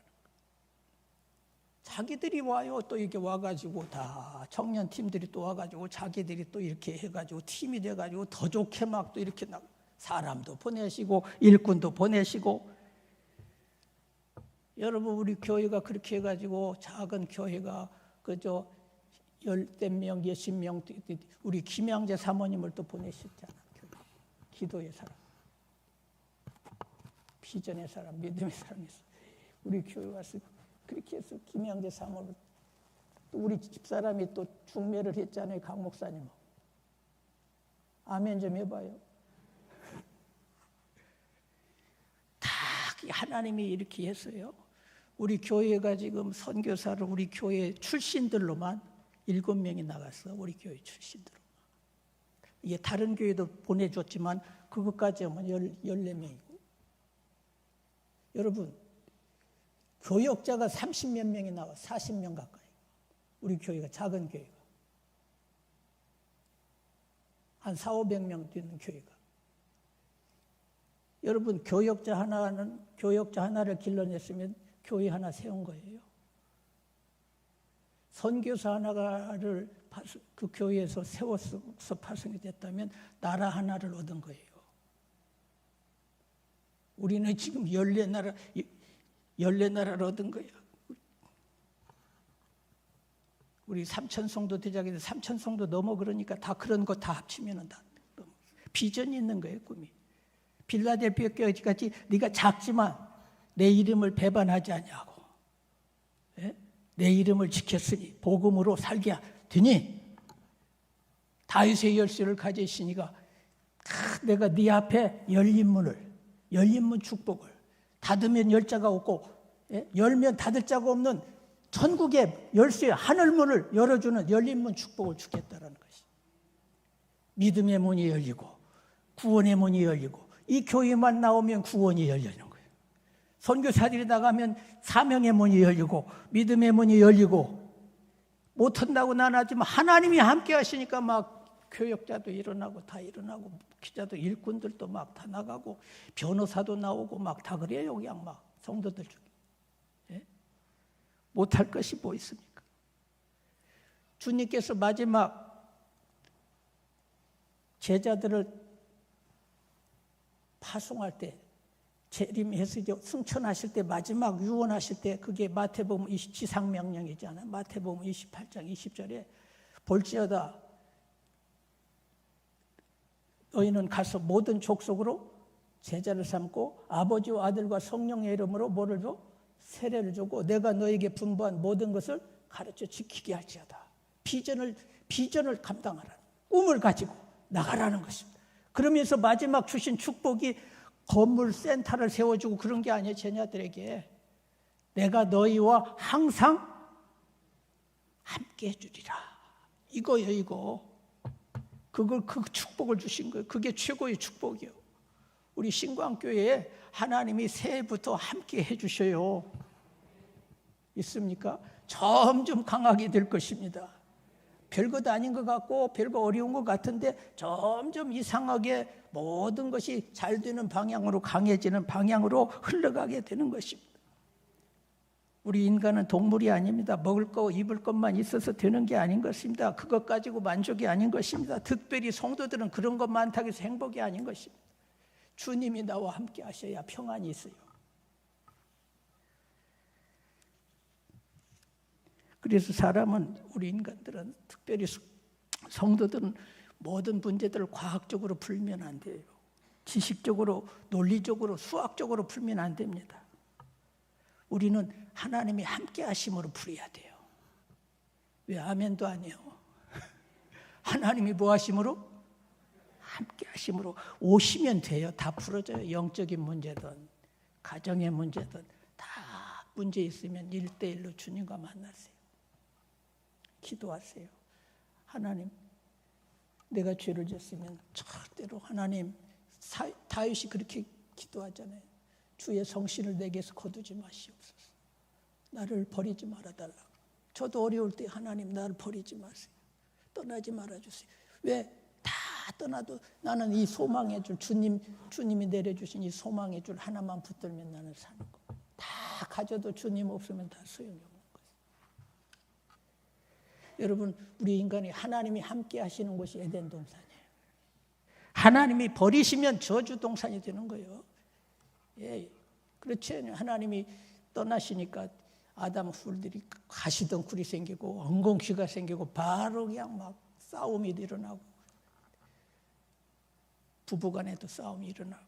자기들이 와요. 또 이렇게 와가지고 다 청년 팀들이 또 와가지고 자기들이 또 이렇게 해가지고 팀이 돼가지고 더 좋게 막 또 이렇게 사람도 보내시고 일꾼도 보내시고. 여러분 우리 교회가 그렇게 해가지고 작은 교회가 그저 10명, 60명 우리 김양재 사모님을 또 보내셨잖아. 기도의 사람, 비전의 사람, 믿음의 사람이 있어. 우리 교회 와서 그렇게 해서 김양재 사모를 또 우리 집사람이 또 중매를 했잖아요. 강 목사님. 아멘 좀 해봐요. 다 하나님이 이렇게 했어요. 우리 교회가 지금 선교사를 우리 교회 출신들로만 7명이 나갔어. 우리 교회 출신들로만. 이게 다른 교회도 보내줬지만 그것까지 하면 14명이고. 여러분 교역자가 30몇 명이 나와. 40명 가까이. 우리 교회가 작은 교회가. 한 400~500명 되는 교회가. 여러분 교역자 하나를 길러냈으면 교회 하나 세운 거예요. 선교사 하나를 그 교회에서 세워서 파송이 됐다면 나라 하나를 얻은 거예요. 우리는 지금 14나라를 얻은 거예요. 우리 3,000성도 대작인데 3,000성도 넘어. 그러니까 다 그런 거 다 합치면 다 비전이 있는 거예요. 꿈이. 빌라델피아 교회같이 네가 작지만 내 이름을 배반하지 아니하고, 예? 내 이름을 지켰으니 복음으로 살게 되니 다윗의 열쇠를 가지시니까 내가 네 앞에 열린 문 축복을 닫으면 열 자가 없고, 예? 열면 닫을 자가 없는 천국의 열쇠 하늘문을 열어주는 열린 문 축복을 주겠다라는 것이. 믿음의 문이 열리고 구원의 문이 열리고 이 교회만 나오면 구원이 열리는 거예요. 선교사들이 나가면 사명의 문이 열리고 믿음의 문이 열리고. 못한다고 난 하지만 하나님이 함께 하시니까 막 교역자도 일어나고 다 일어나고 기자도 일꾼들도 막 다 나가고 변호사도 나오고 막 다 그래요. 그냥 막 성도들 중에. 예? 못할 것이 뭐 있습니까? 주님께서 마지막 제자들을 파송할 때 재림해서 이제 승천하실 때 마지막 유언하실 때 그게 마태복음 지상명령이잖아요. 마태복음 28장 20절에 볼지어다 너희는 가서 모든 족속으로 제자를 삼고 아버지와 아들과 성령의 이름으로 뭐를 줘? 세례를 주고 내가 너에게 분부한 모든 것을 가르쳐 지키게 할지어다. 비전을 감당하라는 꿈을 가지고 나가라는 것입니다. 그러면서 마지막 주신 축복이 건물 센터를 세워주고 그런 게 아니에요. 제자들에게 내가 너희와 항상 함께 해주리라. 이거예요. 이거. 그 축복을 주신 거예요. 그게 최고의 축복이에요. 우리 신광교회에 하나님이 새해부터 함께 해주셔요. 있습니까? 점점 강하게 될 것입니다. 별것 아닌 것 같고 별거 어려운 것 같은데 점점 이상하게 모든 것이 잘 되는 방향으로 강해지는 방향으로 흘러가게 되는 것입니다. 우리 인간은 동물이 아닙니다. 먹을 거 입을 것만 있어서 되는 게 아닌 것입니다. 그것 가지고 만족이 아닌 것입니다. 특별히 성도들은 그런 것 많다고 해서 행복이 아닌 것입니다. 주님이 나와 함께 하셔야 평안이 있어요. 그래서 사람은 우리 인간들은 특별히 성도들은 모든 문제들을 과학적으로 풀면 안 돼요. 지식적으로 논리적으로 수학적으로 풀면 안 됩니다. 우리는 하나님이 함께 하심으로 풀어야 돼요. 왜 아멘도 아니에요. 하나님이 뭐 하심으로? 함께 하심으로 오시면 돼요. 다 풀어져요. 영적인 문제든 가정의 문제든 다 문제 있으면 1대1로 주님과 만나세요. 기도하세요. 하나님, 내가 죄를 졌으면 절대로 하나님, 다윗이 그렇게 기도하잖아요. 주의 성신을 내게서 거두지 마시옵소서. 나를 버리지 말아달라고. 저도 어려울 때 하나님 나를 버리지 마세요. 떠나지 말아주세요. 왜? 다 떠나도 나는 이 소망의 줄 주님이 내려주신 이 소망의 줄 하나만 붙들면 나는 사는 거. 다 가져도 주님 없으면 다 소용이 없는 거예요. 여러분, 우리 인간이 하나님이 함께 하시는 곳이 에덴 동산이에요. 하나님이 버리시면 저주 동산이 되는 거예요. 예, 그렇죠. 하나님이 떠나시니까 아담 훌들이 가시덩굴이 생기고 엉겅퀴가 생기고 바로 그냥 막 싸움이 일어나고 부부간에도 싸움이 일어나고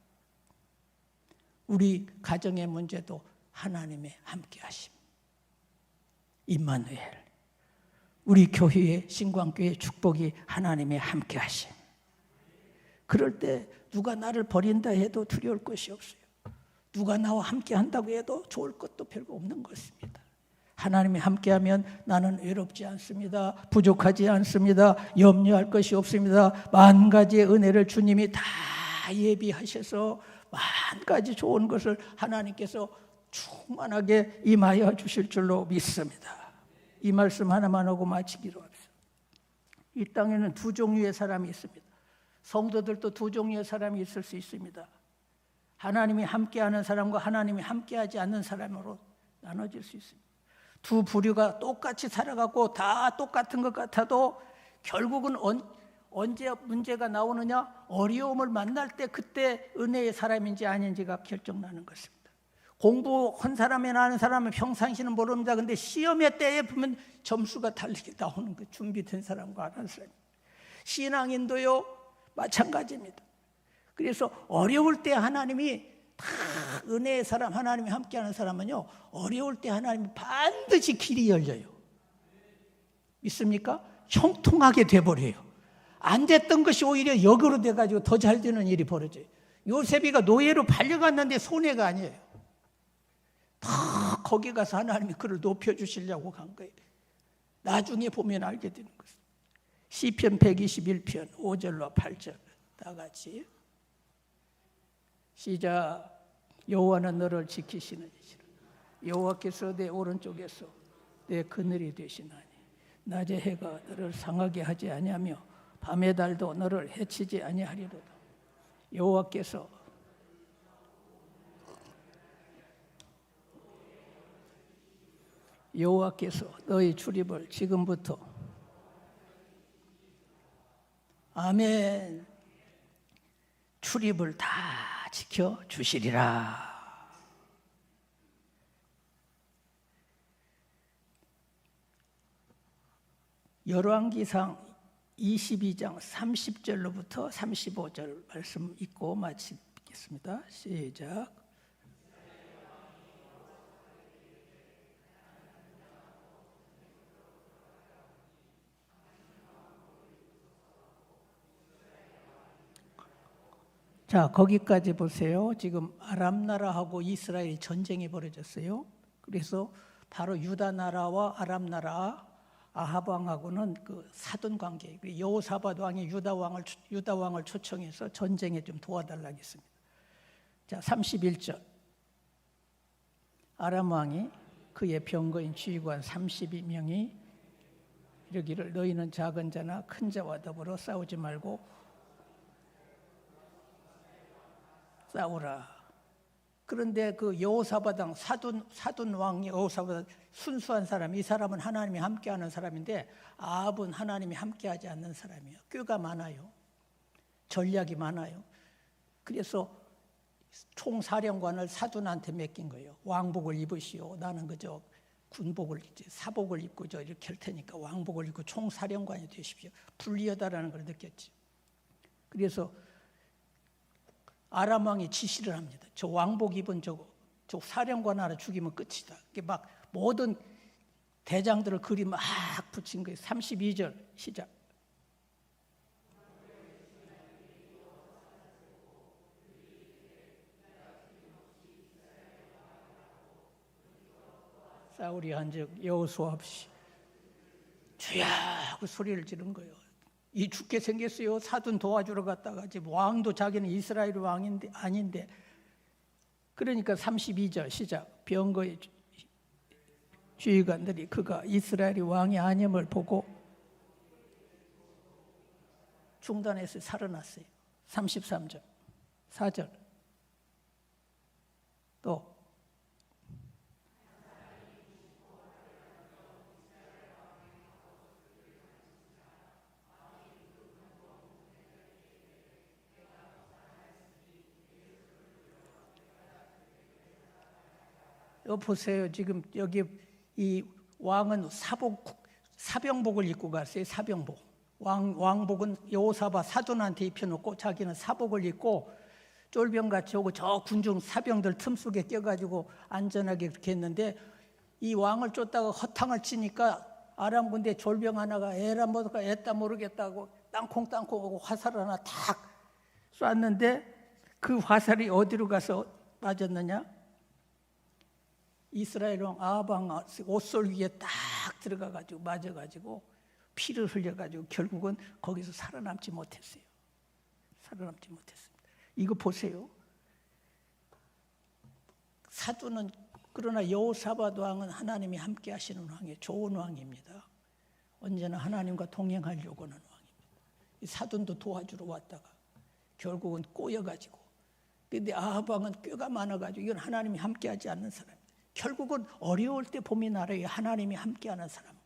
우리 가정의 문제도 하나님의 함께하심. 임마누엘, 우리 교회의 신광교회의 축복이 하나님의 함께하심. 그럴 때 누가 나를 버린다 해도 두려울 것이 없어요. 누가 나와 함께 한다고 해도 좋을 것도 별거 없는 것입니다. 하나님이 함께하면 나는 외롭지 않습니다. 부족하지 않습니다. 염려할 것이 없습니다. 만 가지의 은혜를 주님이 다 예비하셔서 만 가지 좋은 것을 하나님께서 충만하게 임하여 주실 줄로 믿습니다. 이 말씀 하나만 하고 마치기로 합시다. 이 땅에는 두 종류의 사람이 있습니다. 성도들도 두 종류의 사람이 있을 수 있습니다. 하나님이 함께하는 사람과 하나님이 함께하지 않는 사람으로 나눠질 수 있습니다. 두 부류가 똑같이 살아가고 다 똑같은 것 같아도 결국은 언제 문제가 나오느냐? 어려움을 만날 때 그때 은혜의 사람인지 아닌지가 결정나는 것입니다. 공부한 사람이나 아는 사람은 평상시는 모릅니다. 근데 시험의 때에 보면 점수가 다르게 나오는 거, 준비된 사람과 안 한 사람. 신앙인도요 마찬가지입니다. 그래서 어려울 때 하나님이 다 은혜의 사람, 하나님이 함께하는 사람은요 어려울 때 하나님이 반드시 길이 열려요. 믿습니까? 형통하게 돼버려요. 안 됐던 것이 오히려 역으로 돼가지고 더 잘 되는 일이 벌어져요. 요셉이가 노예로 팔려갔는데 손해가 아니에요. 다 거기 가서 하나님이 그를 높여주시려고 간 거예요. 나중에 보면 알게 되는 것입니다. 시편 121편 5절로 8절 다 같이 시작. 여호와는 너를 지키시는 이시라. 여호와께서 내 오른쪽에서 내 그늘이 되시나니 낮에 해가 너를 상하게 하지 아니하며 밤의 달도 너를 해치지 아니하리로다. 여호와께서 너희 출입을 지금부터 아멘 출입을 다 지켜주시리라. 열왕기상 22장 30절로부터 35절 말씀 읽고 마치겠습니다. 시작. 자, 거기까지 보세요. 지금 아람 나라하고 이스라엘이 전쟁이 벌어졌어요. 그래서 바로 유다 나라와 아람 나라 아합 왕하고는 그 사돈 관계. 여호사밧 왕이 유다 왕을 초청해서 전쟁에 좀 도와달라고 했습니다. 자, 31절. 아람 왕이 그의 병거인 지휘관 32명이 이르기를 너희는 작은 자나 큰 자와 더불어 싸우지 말고 싸우라. 그런데 그 여호사밧 왕 사돈 왕이 여호사밧 순수한 사람, 이 사람은 하나님이 함께하는 사람인데 아합은 하나님이 함께하지 않는 사람이에요. 꾀가 많아요. 전략이 많아요. 그래서 총사령관을 사돈한테 맡긴 거예요. 왕복을 입으시오. 나는 그저 군복을 사복을 입고 저 이렇게 할 테니까 왕복을 입고 총사령관이 되십시오. 불리하다라는 걸 느꼈지. 그래서 아람 왕이 지시를 합니다. 저 왕복 입은 저 사령관 하나 죽이면 끝이다. 이게 막 모든 대장들을 그림 막 붙인 거예요. 32절 시작. 사울이 한즉 여호수아 없이 주야 하고 소리를 지른 거예요. 이 죽게 생겼어요. 사돈 도와주러 갔다가 지금 왕도 자기는 이스라엘 왕인데 아닌데. 그러니까 32절 시작. 병거의 주의관들이 그가 이스라엘 왕이 아님을 보고 중단해서 살아났어요. 33절, 4절. 또 여기 보세요. 지금 여기 이 왕은 사병복을 입고 갔어요. 사병복. 왕복은 여호사밧 사돈한테 입혀놓고 자기는 사복을 입고 쫄병같이 오고 저 군중 사병들 틈속에 껴가지고 안전하게 그렇게 했는데 이 왕을 쫓다가 허탕을 치니까 아람 군대 졸병 하나가 에라 뭐가 애따 모르겠다고 땅콩땅콩 하고 화살 하나 탁 쐈는데 그 화살이 어디로 가서 맞았느냐? 이스라엘 왕 아합 왕 옷솔 위에 딱 들어가가지고 맞아가지고 피를 흘려가지고 결국은 거기서 살아남지 못했어요. 살아남지 못했습니다. 이거 보세요. 사두는 그러나 여호사밧 왕은 하나님이 함께 하시는 왕이에요. 좋은 왕입니다. 언제나 하나님과 동행하려고 하는 왕입니다. 이 사돈도 도와주러 왔다가 결국은 꼬여가지고 근데 아합 왕은 꾀가 많아가지고 이건 하나님이 함께하지 않는 사람입니다. 결국은 어려울 때 봄이 알아요. 하나님이 함께하는 사람과.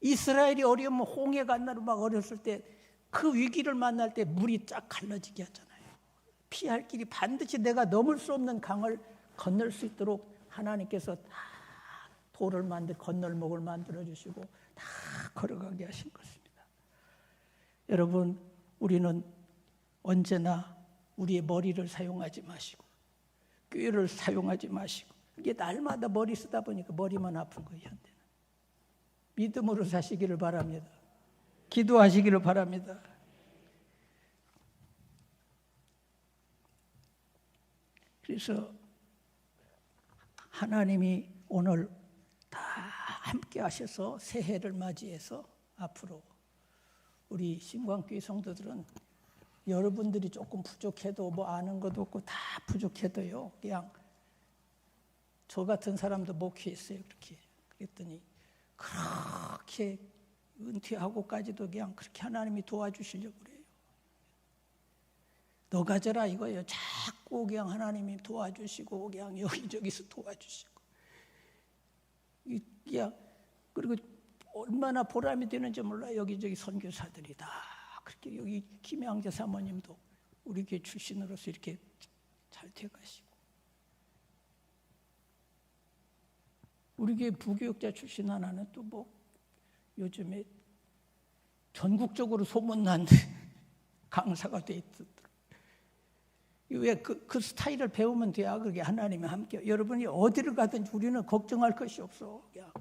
이스라엘이 어려우면 홍해가 안 나로 막 어렸을 때 그 위기를 만날 때 물이 쫙 갈라지게 하잖아요. 피할 길이 반드시 내가 넘을 수 없는 강을 건널 수 있도록 하나님께서 다 돌을 건널목을 만들어 주시고 다 걸어가게 하신 것입니다. 여러분, 우리는 언제나 우리의 머리를 사용하지 마시고 꾀를 사용하지 마시고 이게 날마다 머리 쓰다 보니까 머리만 아픈 거예요. 현대는. 믿음으로 사시기를 바랍니다. 기도하시기를 바랍니다. 그래서 하나님이 오늘 다 함께 하셔서 새해를 맞이해서 앞으로 우리 신광교회 성도들은 여러분들이 조금 부족해도 뭐 아는 것도 없고 다 부족해도요. 그냥 저 같은 사람도 목회했어요. 그렇게. 그랬더니 그렇게 은퇴하고까지도 그냥 그렇게 하나님이 도와주시려고 그래요. 너 가져라 이거예요. 자꾸 그냥 하나님이 도와주시고 그냥 여기저기서 도와주시고 그냥 그리고 얼마나 보람이 되는지 몰라. 여기저기 선교사들이 다 그렇게 여기 김양재 사모님도 우리 교회 출신으로서 이렇게 잘 돼가시고 우리 교회 부교육자 출신 하나는 또 뭐 요즘에 전국적으로 소문난 강사가 돼 있더라고요. 왜 그 스타일을 배우면 돼야 그게 하나님이 함께. 여러분이 어디를 가든지 우리는 걱정할 것이 없어. 그냥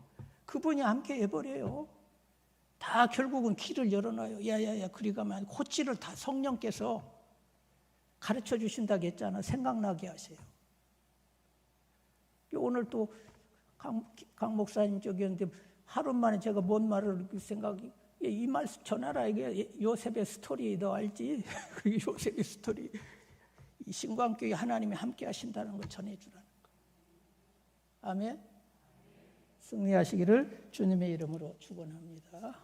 그분이 함께 해버려요. 다 결국은 길을 열어놔요. 야야야 그리 가면 코치를 다 성령께서 가르쳐 주신다고 했잖아. 생각나게 하세요. 오늘 또 강 목사님 쪽이었는데 하루 만에 제가 뭔 말을 생각이 이 말 전하라. 이게 요셉의 스토리 너 알지? 그게 요셉의 스토리. 이 신광교회 하나님이 함께 하신다는 걸 전해주라는 거. 아멘. 승리하시기를 주님의 이름으로 축원합니다.